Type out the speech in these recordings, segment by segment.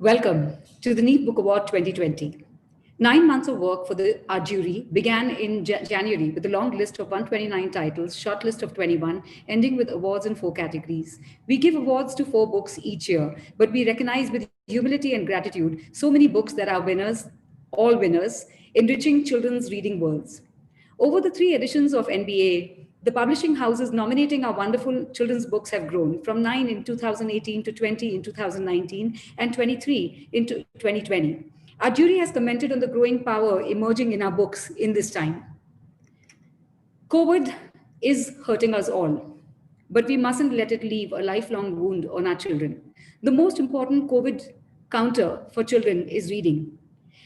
Welcome to the Neat Book Award 2020. 9 months of work for our jury began in January with a long list of 129 titles, short list of 21, ending with awards in 4 categories. We give awards to 4 books each year, but we recognize with humility and gratitude so many books that are winners, all winners, enriching children's reading worlds. Over the 3 editions of NBA, the publishing houses nominating our wonderful children's books have grown from 9 in 2018 to 20 in 2019 and 23 into 2020. Our jury has commented on the growing power emerging in our books in this time. COVID is hurting us all, but we mustn't let it leave a lifelong wound on our children. The most important COVID counter for children is reading,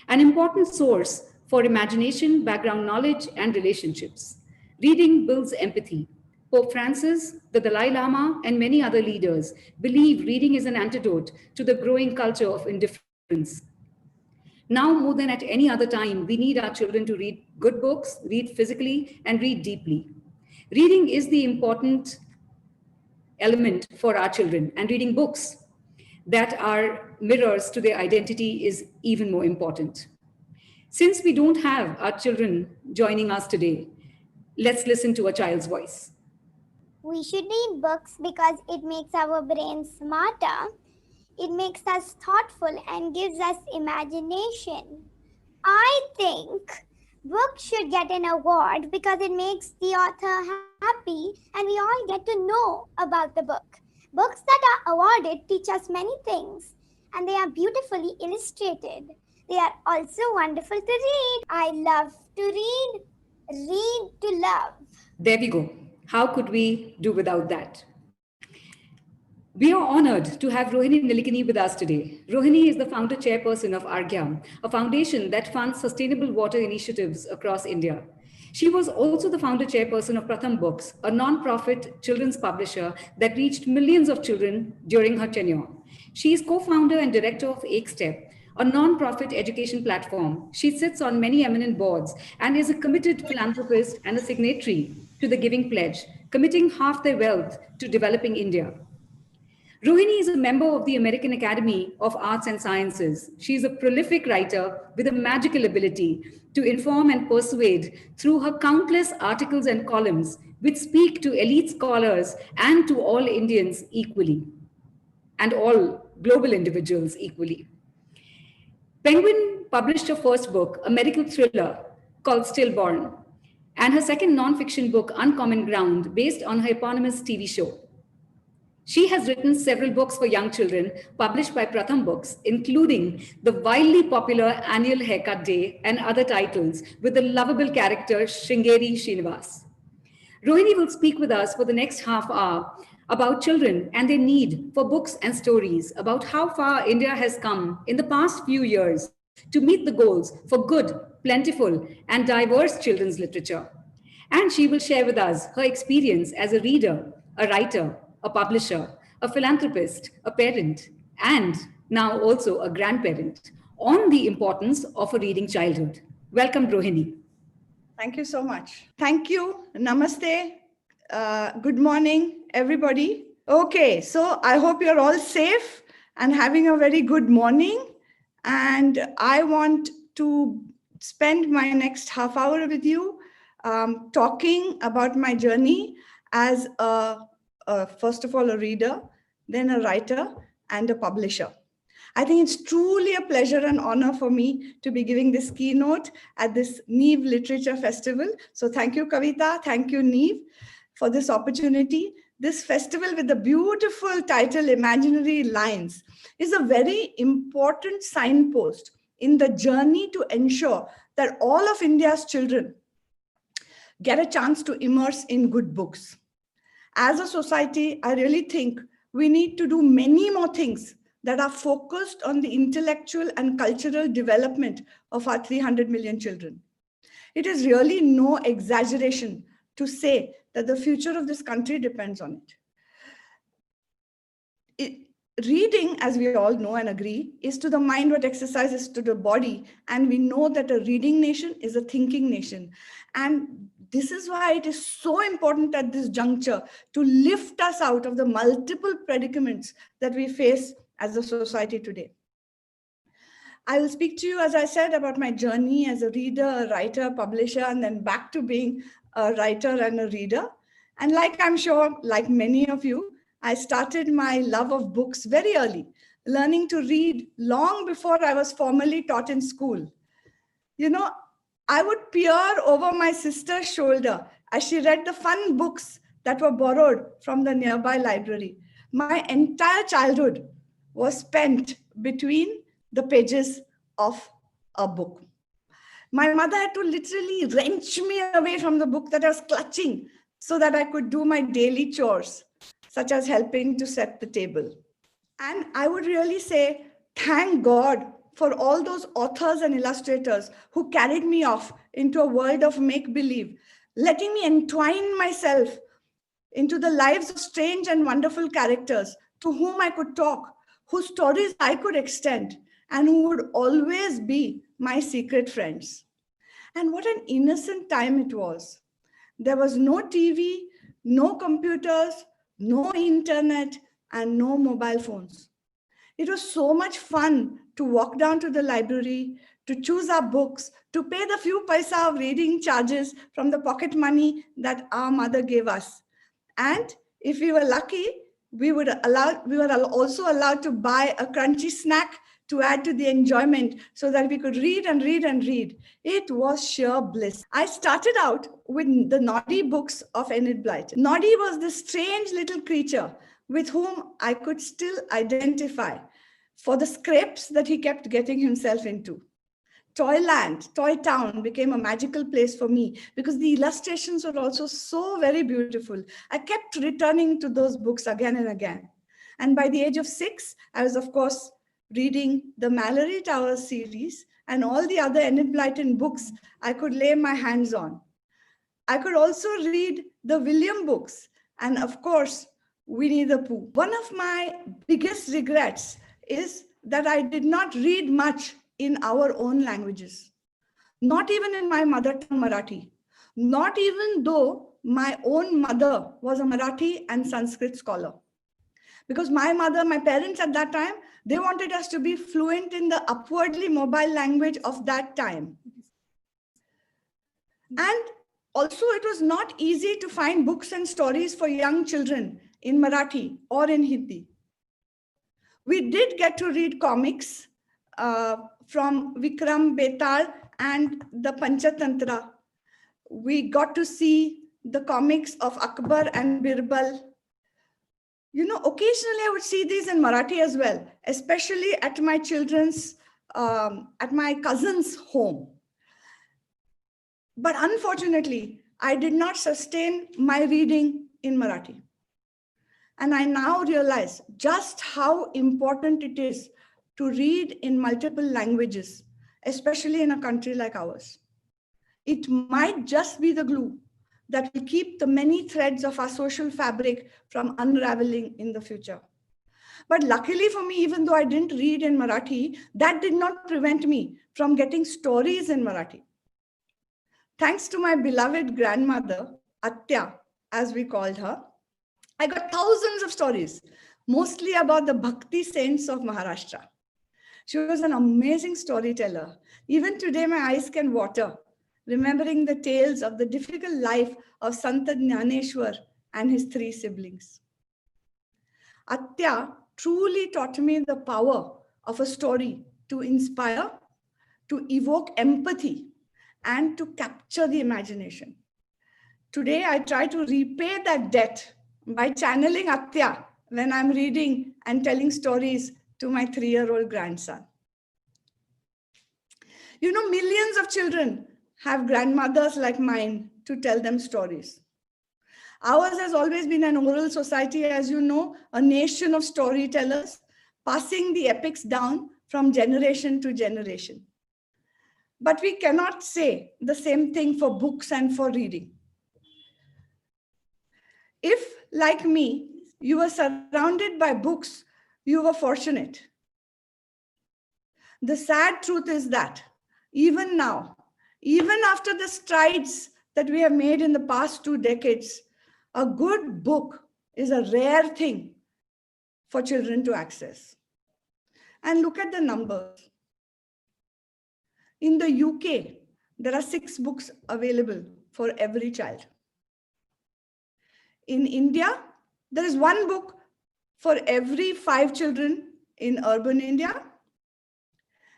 an important source for imagination, background knowledge, and relationships. Reading builds empathy. Pope Francis, the Dalai Lama, and many other leaders believe reading is an antidote to the growing culture of indifference. Now, more than at any other time, we need our children to read good books, read physically, and read deeply. Reading is the important element for our children, and reading books that are mirrors to their identity is even more important. Since we don't have our children joining us today, let's listen to a child's voice. We should read books because it makes our brains smarter. It makes us thoughtful and gives us imagination. I think books should get an award because it makes the author happy and we all get to know about the book. Books that are awarded teach us many things and they are beautifully illustrated. They are also wonderful to read. I love to read to love. There we go. How could we do without that? We are honored to have Rohini Nilekani with us today. Rohini is the founder chairperson of Argyam, a foundation that funds sustainable water initiatives across India. She was also the founder chairperson of Pratham Books, a non-profit children's publisher that reached millions of children during her tenure. She is co-founder and director of EkStep, a non-profit education platform. She sits on many eminent boards and is a committed philanthropist and a signatory to the Giving Pledge, committing half their wealth to developing India. Rohini is a member of the American Academy of Arts and Sciences. She is a prolific writer with a magical ability to inform and persuade through her countless articles and columns, which speak to elite scholars and to all Indians equally, and all global individuals equally. Penguin published her first book, a medical thriller called Stillborn, and her second non-fiction book, Uncommon Ground, based on her eponymous TV show. She has written several books for young children published by Pratham Books, including the wildly popular Annual Haircut Day and other titles with the lovable character Sringeri Srinivas. Rohini will speak with us for the next half hour about children and their need for books and stories, about how far India has come in the past few years to meet the goals for good, plentiful, and diverse children's literature. And she will share with us her experience as a reader, a writer, a publisher, a philanthropist, a parent, and now also a grandparent on the importance of a reading childhood. Welcome, Rohini. Thank you so much. Thank you. Namaste. Good morning, everybody. Okay, so I hope you're all safe and having a very good morning. And I want to spend my next half hour with you talking about my journey as first of all, a reader, then a writer and a publisher. I think it's truly a pleasure and honor for me to be giving this keynote at this Neve Literature Festival. So thank you, Kavita. Thank you, Neve, for this opportunity. This festival with the beautiful title, Imaginary Lines, is a very important signpost in the journey to ensure that all of India's children get a chance to immerse in good books. As a society, I really think we need to do many more things that are focused on the intellectual and cultural development of our 300 million children. It is really no exaggeration to say that the future of this country depends on it. Reading, as we all know and agree, is to the mind what exercise is to the body. And we know that a reading nation is a thinking nation. And this is why it is so important at this juncture to lift us out of the multiple predicaments that we face as a society today. I will speak to you, as I said, about my journey as a reader, a writer, publisher, and then back to being a writer and a reader. And like I'm sure, like many of you, I started my love of books very early, learning to read long before I was formally taught in school. You know, I would peer over my sister's shoulder as she read the fun books that were borrowed from the nearby library. My entire childhood was spent between the pages of a book. My mother had to literally wrench me away from the book that I was clutching so that I could do my daily chores, such as helping to set the table. And I would really say, thank God for all those authors and illustrators who carried me off into a world of make-believe, letting me entwine myself into the lives of strange and wonderful characters to whom I could talk, whose stories I could extend, and who would always be my secret friends. And what an innocent time it was. There was no TV, no computers, no internet, and no mobile phones. It was so much fun to walk down to the library, to choose our books, to pay the few paisa of reading charges from the pocket money that our mother gave us. And if we were lucky, we were also allowed to buy a crunchy snack to add to the enjoyment so that we could read and read and read. It was sheer bliss. I started out with the Noddy books of Enid Blyton. Noddy was the strange little creature with whom I could still identify for the scrapes that he kept getting himself into. Toyland, Toy Town became a magical place for me because the illustrations were also so very beautiful. I kept returning to those books again and again. And by the age of 6, I was, of course, reading the Mallory Towers series and all the other Enid Blyton books I could lay my hands on. I could also read the William books and, of course, Winnie the Pooh. One of my biggest regrets is that I did not read much in our own languages, not even in my mother tongue Marathi, not even though my own mother was a Marathi and Sanskrit scholar. Because my parents at that time, they wanted us to be fluent in the upwardly mobile language of that time. And also it was not easy to find books and stories for young children in Marathi or in Hindi. We did get to read comics from Vikram Betal and the Panchatantra. We got to see the comics of Akbar and Birbal. You know, occasionally I would see these in Marathi as well, especially at my at my cousin's home. But unfortunately, I did not sustain my reading in Marathi. And I now realize just how important it is to read in multiple languages, especially in a country like ours. It might just be the glue that will keep the many threads of our social fabric from unraveling in the future. But luckily for me, even though I didn't read in Marathi, that did not prevent me from getting stories in Marathi. Thanks to my beloved grandmother, Atya, as we called her, I got thousands of stories, mostly about the Bhakti saints of Maharashtra. She was an amazing storyteller. Even today, my eyes can water, remembering the tales of the difficult life of Sant Jnaneshwar and his 3 siblings. Atya truly taught me the power of a story to inspire, to evoke empathy, and to capture the imagination. Today, I try to repay that debt by channeling Atya when I'm reading and telling stories to my 3-year-old grandson. You know, millions of children have grandmothers like mine to tell them stories. Ours has always been an oral society, as you know, a nation of storytellers, passing the epics down from generation to generation. But we cannot say the same thing for books and for reading. If, like me, you were surrounded by books, you were fortunate. The sad truth is that even now, even after the strides that we have made in the past 2 decades, a good book is a rare thing for children to access. And look at the numbers. In the UK, there are 6 books available for every child. In India, there is 1 book for every 5 children in urban India.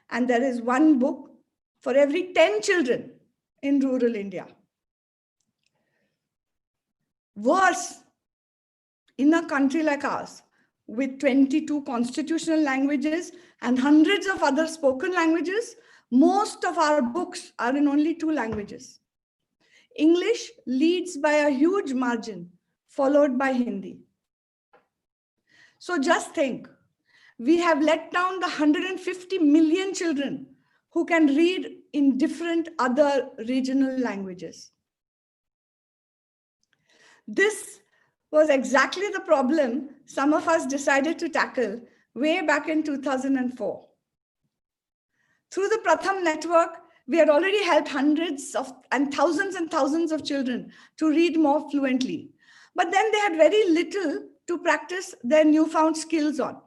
And there is 1 book for every 10 children in rural India. Worse, in a country like ours, with 22 constitutional languages and hundreds of other spoken languages, most of our books are in only 2 languages. English leads by a huge margin, followed by Hindi. So just think, we have let down the 150 million children who can read in different other regional languages. This was exactly the problem some of us decided to tackle way back in 2004. Through the Pratham network, we had already helped hundreds of and thousands of children to read more fluently. But then they had very little to practice their newfound skills on.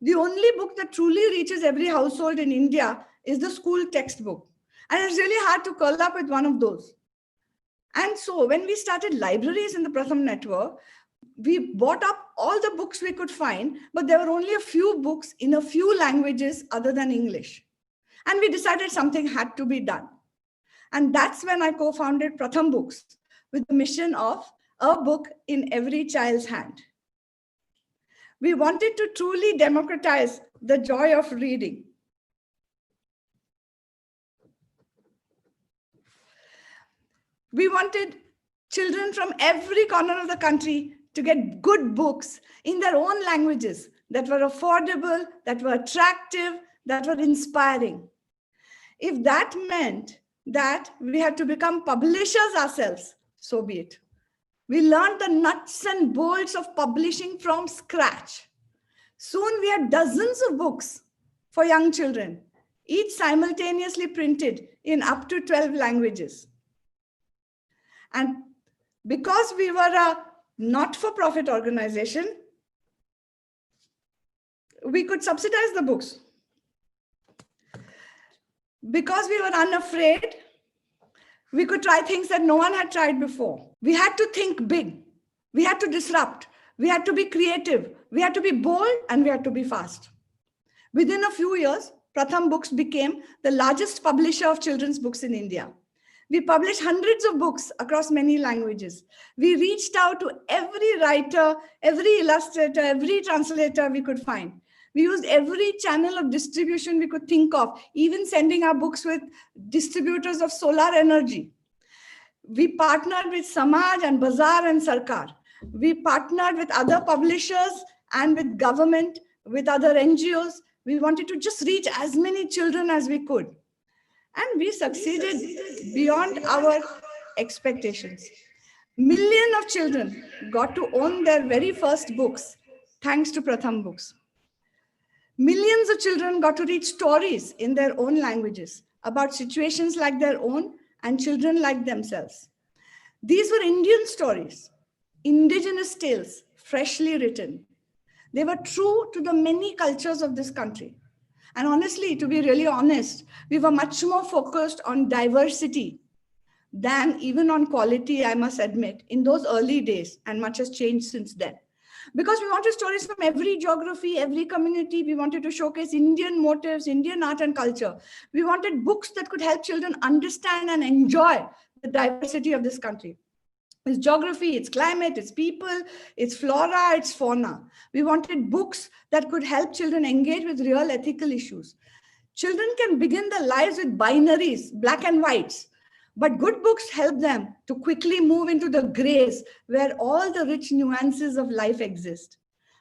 The only book that truly reaches every household in India is the school textbook. And it's really hard to curl up with one of those. And so when we started libraries in the Pratham network, we bought up all the books we could find, but there were only a few books in a few languages other than English. And we decided something had to be done. And that's when I co-founded Pratham Books with the mission of a book in every child's hand. We wanted to truly democratize the joy of reading. We wanted children from every corner of the country to get good books in their own languages that were affordable, that were attractive, that were inspiring. If that meant that we had to become publishers ourselves, so be it. We learned the nuts and bolts of publishing from scratch. Soon we had dozens of books for young children, each simultaneously printed in up to 12 languages. And because we were a not-for-profit organization, we could subsidize the books. Because we were unafraid, we could try things that no one had tried before. We had to think big. We had to disrupt. We had to be creative. We had to be bold, and we had to be fast. Within a few years, Pratham Books became the largest publisher of children's books in India. We published hundreds of books across many languages. We reached out to every writer, every illustrator, every translator we could find. We used every channel of distribution we could think of, even sending our books with distributors of solar energy. We partnered with Samaj and Bazaar and Sarkar. We partnered with other publishers and with government, with other NGOs. We wanted to just reach as many children as we could. And we succeeded beyond our expectations. Millions of children got to own their very first books thanks to Pratham Books. Millions of children got to read stories in their own languages about situations like their own and children like themselves. These were Indian stories, indigenous tales, freshly written. They were true to the many cultures of this country. And honestly, to be really honest, we were much more focused on diversity than even on quality, I must admit, in those early days, and much has changed since then. Because we wanted stories from every geography, every community. We wanted to showcase Indian motifs, Indian art and culture. We wanted books that could help children understand and enjoy the diversity of this country. It's geography, it's climate, it's people, it's flora, it's fauna. We wanted books that could help children engage with real ethical issues. Children can begin their lives with binaries, black and whites. But good books help them to quickly move into the grays where all the rich nuances of life exist.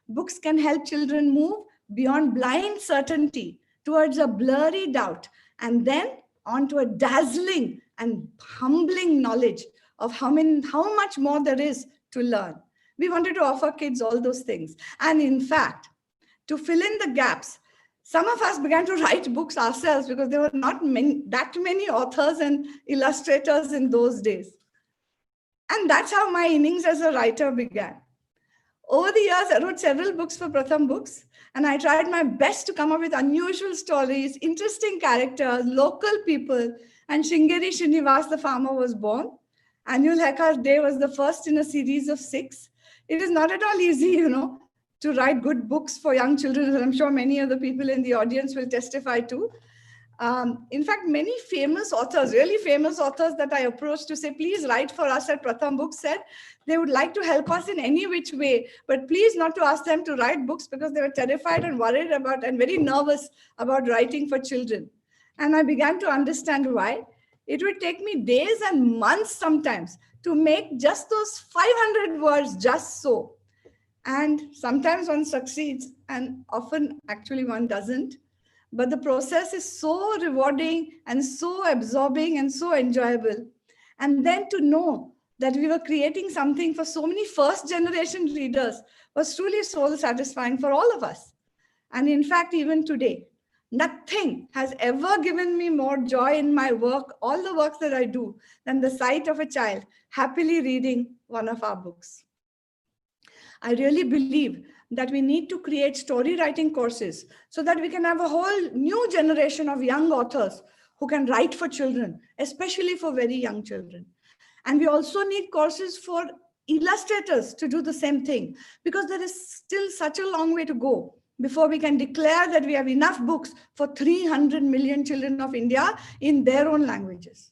Books can help children move beyond blind certainty towards a blurry doubt and then onto a dazzling and humbling knowledge of how much more there is to learn. We wanted to offer kids all those things. And in fact, to fill in the gaps, some of us began to write books ourselves because there were not that many authors and illustrators in those days. And that's how my innings as a writer began. Over the years, I wrote several books for Pratham Books, and I tried my best to come up with unusual stories, interesting characters, local people, and Shringeri Srinivas, the farmer, was born. Annual Haircut Day was the first in a series of 6. It is not at all easy, to write good books for young children, as I'm sure many of the people in the audience will testify to. In fact, many famous authors, really famous authors that I approached to say, please write for us at Pratham Books, said they would like to help us in any which way, but please not to ask them to write books because they were terrified and worried about and very nervous about writing for children. And I began to understand why. It would take me days and months sometimes to make just those 500 words just so. And sometimes one succeeds and often actually one doesn't. But the process is so rewarding and so absorbing and so enjoyable. And then to know that we were creating something for so many first generation readers was truly soul satisfying for all of us. And in fact, even today, nothing has ever given me more joy in my work, all the work that I do, than the sight of a child happily reading one of our books. I really believe that we need to create story writing courses so that we can have a whole new generation of young authors who can write for children, especially for very young children. And we also need courses for illustrators to do the same thing, because there is still such a long way to go before we can declare that we have enough books for 300 million children of India in their own languages.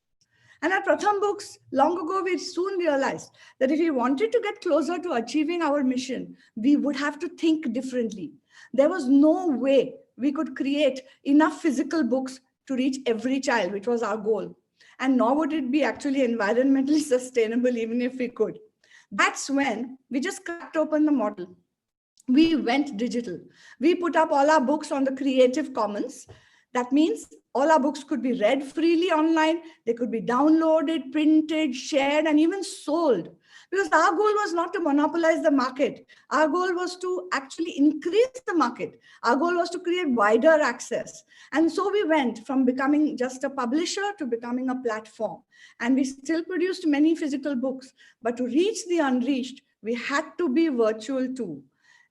And at Pratham Books, long ago, we soon realized that if we wanted to get closer to achieving our mission, we would have to think differently. There was no way we could create enough physical books to reach every child, which was our goal. And nor would it be actually environmentally sustainable, even if we could. That's when we just cracked open the model. We went digital. We put up all our books on the Creative Commons. That means all our books could be read freely online. They could be downloaded, printed, shared, and even sold. Because our goal was not to monopolize the market. Our goal was to actually increase the market. Our goal was to create wider access. And so we went from becoming just a publisher to becoming a platform. And we still produced many physical books. But to reach the unreached, we had to be virtual too.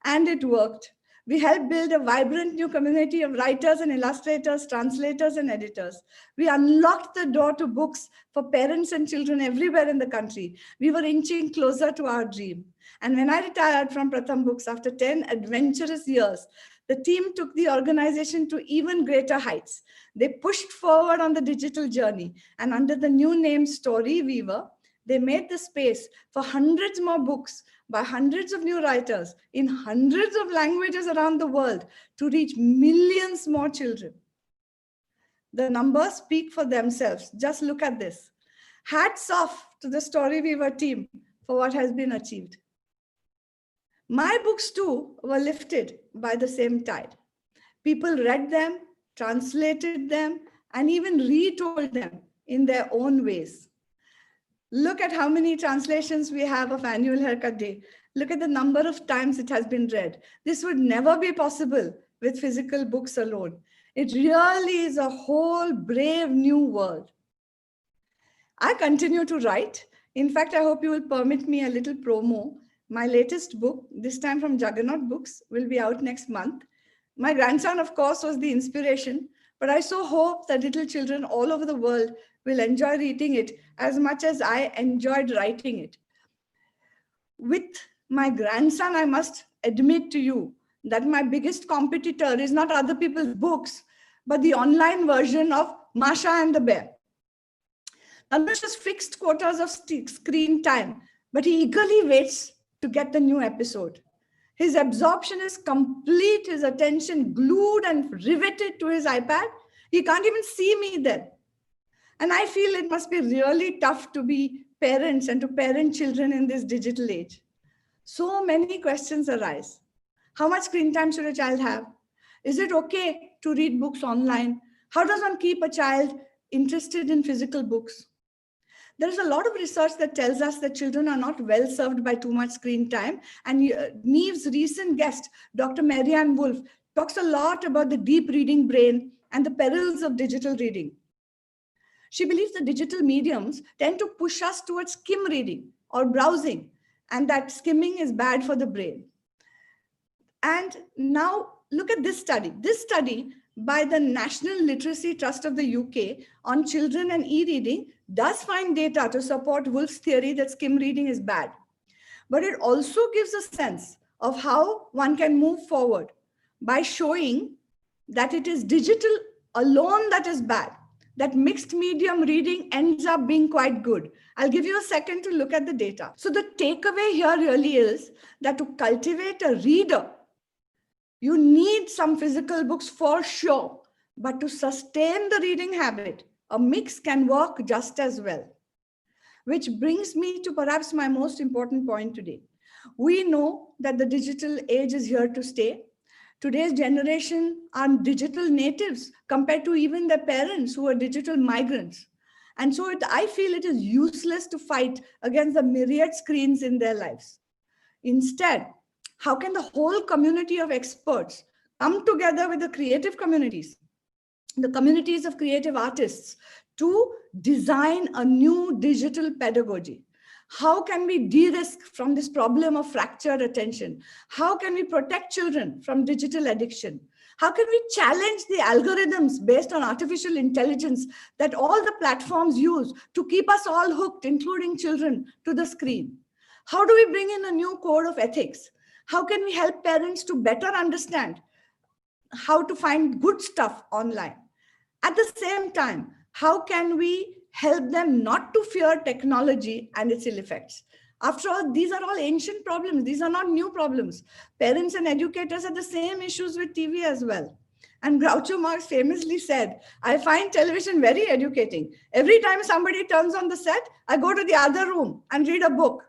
And it worked. We helped build a vibrant new community of writers and illustrators, translators and editors. We unlocked the door to books for parents and children everywhere in the country. We were inching closer to our dream. And when I retired from Pratham Books after 10 adventurous years, the team took the organization to even greater heights. They pushed forward on the digital journey, and under the new name Story Weaver, they made the space for hundreds more books by hundreds of new writers in hundreds of languages around the world to reach millions more children. The numbers speak for themselves. Just look at this. Hats off to the Story Weaver team for what has been achieved. My books too were lifted by the same tide. People read them, translated them, and even retold them in their own ways. Look at how many translations we have of Annual Haircut Day. Look at the number of times it has been read. This would never be possible with physical books alone. It really is a whole brave new world. I continue to write. In fact, I hope you will permit me a little promo. My latest book, this time from Juggernaut Books, will be out next month. My grandson, of course, was the inspiration, but I so hope that little children all over the world will enjoy reading it as much as I enjoyed writing it. With my grandson, I must admit to you that my biggest competitor is not other people's books, but the online version of Masha and the Bear. Anush has fixed quotas of screen time, but he eagerly waits to get the new episode. His absorption is complete, his attention glued and riveted to his iPad. He can't even see me then. And I feel it must be really tough to be parents and to parent children in this digital age. So many questions arise. How much screen time should a child have? Is it okay to read books online? How does one keep a child interested in physical books? There is a lot of research that tells us that children are not well served by too much screen time. And Neve's recent guest, Dr. Marianne Wolf, talks a lot about the deep reading brain and the perils of digital reading. She believes the digital mediums tend to push us towards skim reading or browsing, and that skimming is bad for the brain. And now look at this study. This study by the National Literacy Trust of the UK on children and e-reading does find data to support Woolf's theory that skim reading is bad. But it also gives a sense of how one can move forward by showing that it is digital alone that is bad, that mixed medium reading ends up being quite good. I'll give you a second to look at the data. So the takeaway here really is that to cultivate a reader, you need some physical books for sure, but to sustain the reading habit, a mix can work just as well. Which brings me to perhaps my most important point today. We know that the digital age is here to stay. Today's generation are digital natives compared to even their parents who are digital migrants. And so I feel it is useless to fight against the myriad screens in their lives. Instead, how can the whole community of experts come together with the creative communities, the communities of creative artists, to design a new digital pedagogy? How can we de-risk from this problem of fractured attention? How can we protect children from digital addiction? How can we challenge the algorithms based on artificial intelligence that all the platforms use to keep us all hooked, including children, to the screen? How do we bring in a new code of ethics? How can we help parents to better understand how to find good stuff online? At the same time, how can we help them not to fear technology and its ill effects? After all, these are all ancient problems. These are not new problems. Parents and educators have the same issues with TV as well. And Groucho Marx famously said, I find television very educating. Every time somebody turns on the set, I go to the other room and read a book.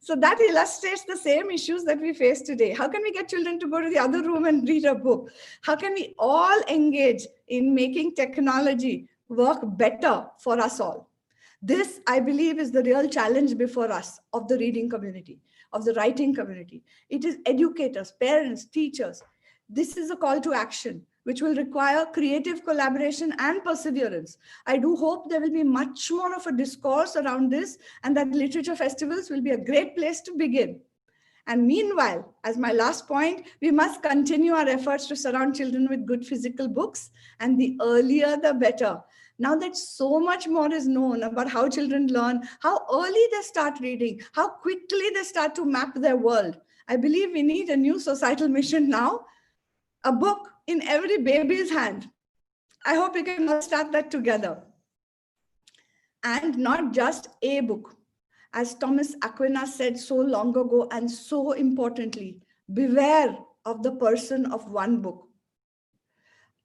So that illustrates the same issues that we face today. How can we get children to go to the other room and read a book? How can we all engage in making technology work better for us all? This, I believe, is the real challenge before us of the reading community, of the writing community. It is educators, parents, teachers. This is a call to action, which will require creative collaboration and perseverance. I do hope there will be much more of a discourse around this, and that literature festivals will be a great place to begin. And meanwhile, as my last point, we must continue our efforts to surround children with good physical books, and the earlier the better. Now that so much more is known about how children learn, how early they start reading, how quickly they start to map their world, I believe we need a new societal mission now, a book in every baby's hand. I hope we can all start that together. And not just a book. As Thomas Aquinas said so long ago, and so importantly, beware of the person of one book.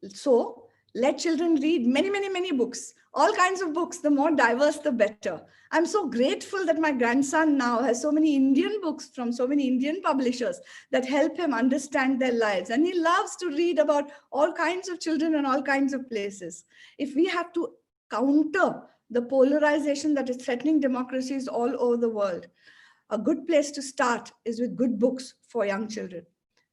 So let children read many, many, many books, all kinds of books. The more diverse, the better. I'm so grateful that my grandson now has so many Indian books from so many Indian publishers that help him understand their lives. And he loves to read about all kinds of children and all kinds of places. If we have to counter the polarization that is threatening democracies all over the world, a good place to start is with good books for young children.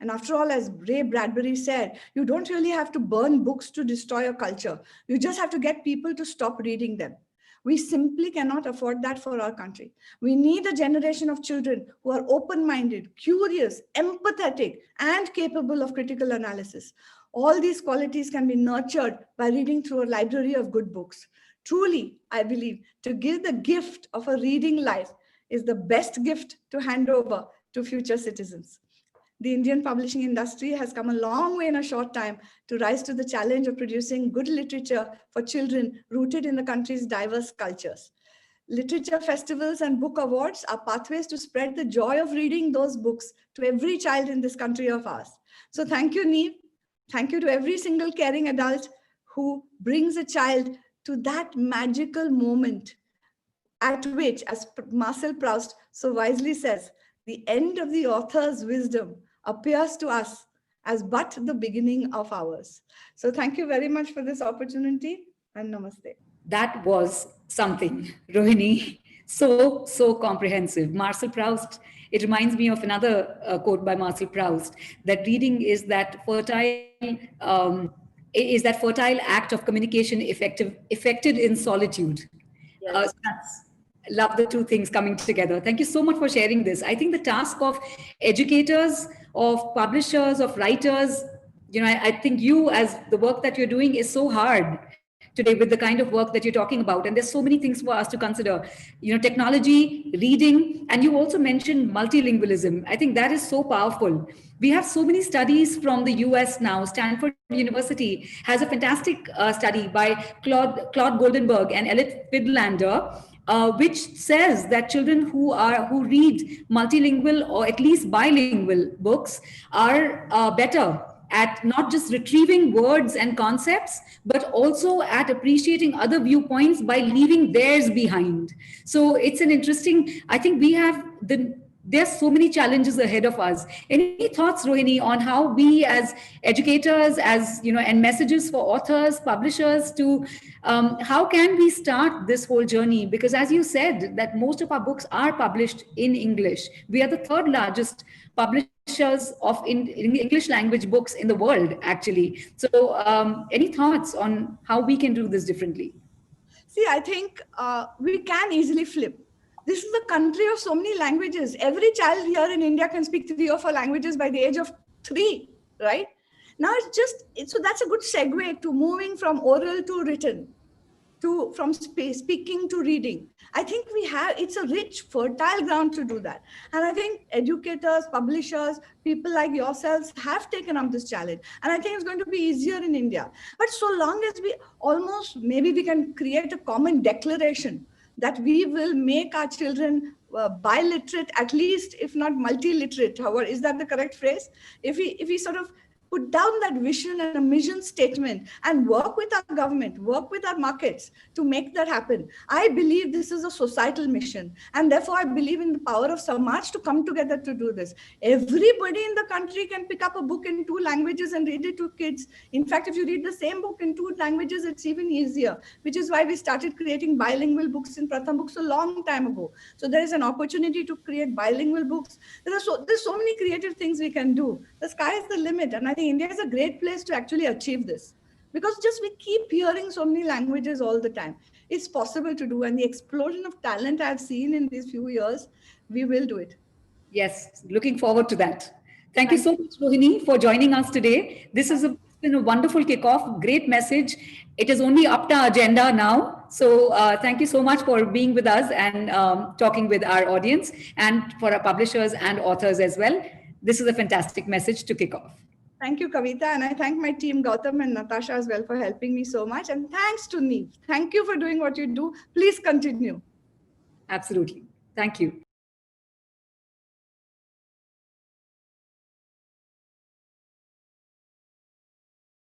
And after all, as Ray Bradbury said, you don't really have to burn books to destroy a culture. You just have to get people to stop reading them. We simply cannot afford that for our country. We need a generation of children who are open-minded, curious, empathetic, and capable of critical analysis. All these qualities can be nurtured by reading through a library of good books. Truly, I believe, to give the gift of a reading life is the best gift to hand over to future citizens. The Indian publishing industry has come a long way in a short time to rise to the challenge of producing good literature for children rooted in the country's diverse cultures. Literature festivals and book awards are pathways to spread the joy of reading those books to every child in this country of ours. So thank you, Neve. Thank you to every single caring adult who brings a child to that magical moment at which, as Marcel Proust so wisely says, the end of the author's wisdom appears to us as but the beginning of ours. So thank you very much for this opportunity, and namaste. That was something, Rohini. So comprehensive. Marcel Proust, it reminds me of another quote by Marcel Proust, that reading is that fertile act of communication effected in solitude. Yes. Love the two things coming together. Thank you so much for sharing this. I think the task of educators of publishers, of writers. I think you, as the work that you're doing is so hard today with the kind of work that you're talking about. And there's so many things for us to consider, technology, reading, and you also mentioned multilingualism. I think that is so powerful. We have so many studies from the US now. Stanford University has a fantastic study by Claude Goldenberg and Elliot Friedlander, which says that children who read multilingual or at least bilingual books are better at not just retrieving words and concepts, but also at appreciating other viewpoints by leaving theirs behind. So it's an interesting, I think there's so many challenges ahead of us. Any thoughts, Rohini, on how we as educators, and messages for authors, publishers how can we start this whole journey? Because as you said, that most of our books are published in English. We are the third largest publishers of English language books in the world, actually. So any thoughts on how we can do this differently? See, I think we can easily flip. This is a country of so many languages. Every child here in India can speak 3 or 4 languages by the age of 3, right? Now so that's a good segue to moving from oral to written, from speaking to reading. I think it's a rich, fertile ground to do that. And I think educators, publishers, people like yourselves have taken up this challenge. And I think it's going to be easier in India. But so long as maybe we can create a common declaration that we will make our children biliterate, at least, if not multiliterate. However, is that the correct phrase? If we sort of put down that vision and a mission statement and work with our government, work with our markets to make that happen. I believe this is a societal mission. And therefore, I believe in the power of Samaj to come together to do this. Everybody in the country can pick up a book in 2 languages and read it to kids. In fact, if you read the same book in 2 languages, it's even easier, which is why we started creating bilingual books in Pratham Books a long time ago. So there is an opportunity to create bilingual books. There's so many creative things we can do. The sky is the limit. And I think India is a great place to actually achieve this, because we keep hearing so many languages all the time. It's possible to do, and the explosion of talent I've seen in these few years, we will do it. Yes, looking forward to that. Thank you so much, Rohini, for joining us today. This has been a wonderful kickoff, great message. It is only up to our agenda now. So thank you so much for being with us and talking with our audience, and for our publishers and authors as well. This is a fantastic message to kick off. Thank you, Kavita. And I thank my team, Gautam and Natasha, as well, for helping me so much. And thanks to Neve. Thank you for doing what you do. Please continue. Absolutely. Thank you.